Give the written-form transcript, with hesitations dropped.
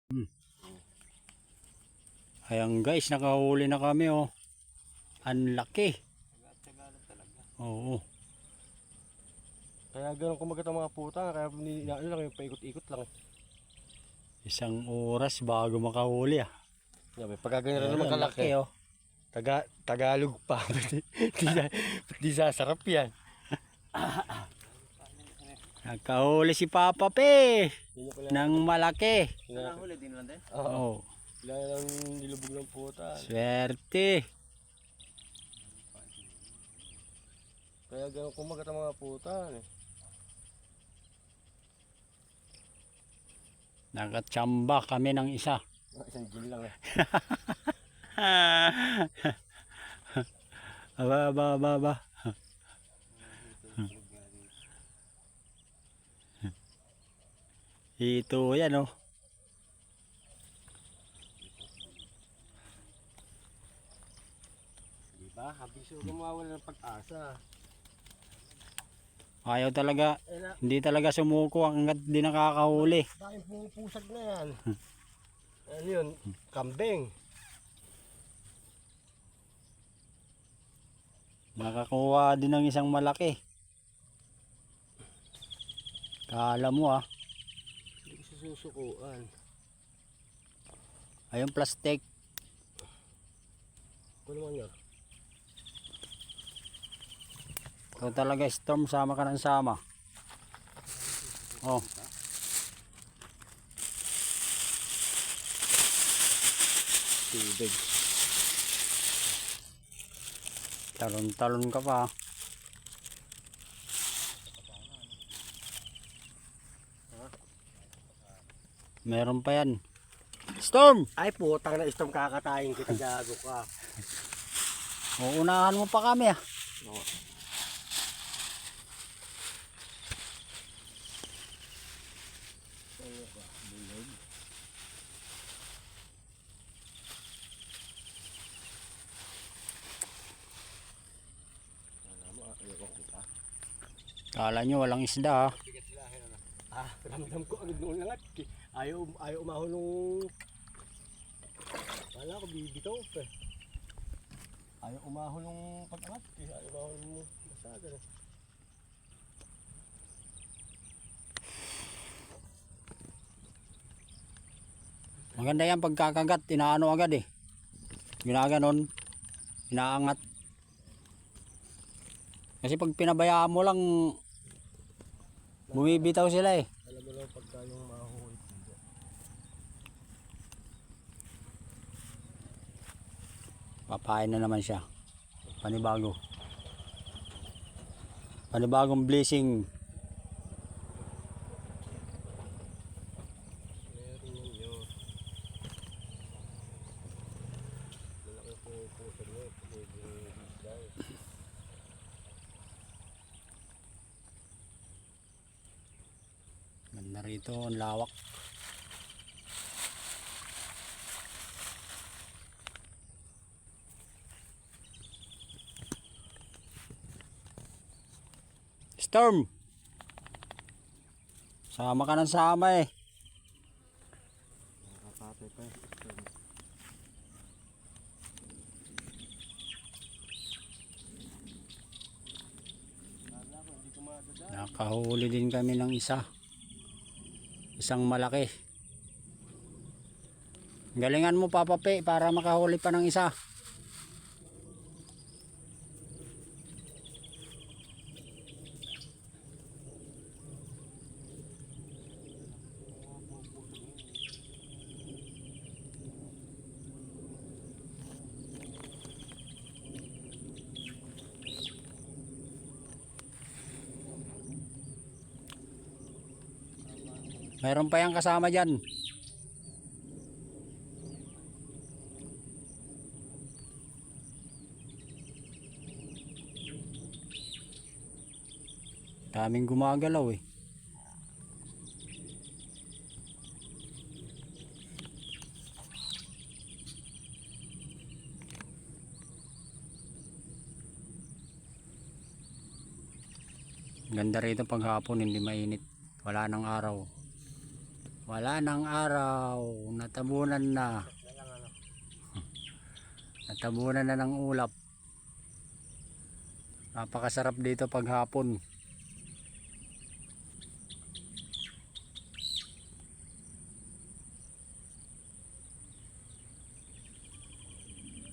Hmm. Ayan guys, nakahuli na kami oh. Ang laki. Oo. Kaya ganun kumagat ang mga puta, kaya ano lang yung paikot-ikot lang. Isang oras bago makahuli ah. Yabe, pagkaganyan na naman kalaki. Oh. Tagalog pa. Di sasarap yan. Nakahuli si Papa Pe ng malaki. Nakahuli din lang din? Oo. Kailangan lang nilubog ng puta. Swerte. Kaya ganun kumagat ang mga puta. Nakatsamba kami ng isa. Isang gin lang eh. Aba. Ito yan oh. Diba? Habiso kumawala ng pag-asa. Ayaw talaga, hindi talaga sumuko hanggat di nakakahuli. Dahil pupusag na yan. Ano yun? Kambing. Nakakuha din ng isang malaki. Kala mo ah. Hindi ko susukuan. Ayun plastic. Ano naman yun? Ito talaga storm, sama ka ng sama. Oh. Tubig. Talon-talon ka pa. Meron pa yan. Storm! Ay putang na istom, kakatayin kita, gago ka. Uunahan mo pa kami ah. Oo. Kala nyo walang isda ah. Ramdam ko agad noon langat. Ayaw umahon nung... Kala ko bibitaw pa eh. Ayaw umahon nung pag-angat. Ayaw umahon nung masaga eh. Maganda yan pagkakagat, inaano agad eh. Ginaganon, inaangat. Kasi pag pinabayaan mo lang, bumibitaw sila eh. Alam mo lang pagka yung mahuhuli. Papain na naman siya. Panibago. Panibagong blessing. Meron yun. Malaki po sa mo. Ganda rito, ang lawak. Storm! Sama ka ng sama eh. Nakakapit pa eh. Nakahuli din kami ng isa. Isang malaki. Galingan mo Papa Pe para makahuli pa ng isa. Mayroon pa yang kasama dyan. Daming gumagalaw eh. Ganda rito pag hapon, hindi mainit. Wala nang araw. Wala nang araw. Natabunan na. Na lang ano. Natabunan na ng ulap. Napakasarap dito pag hapon.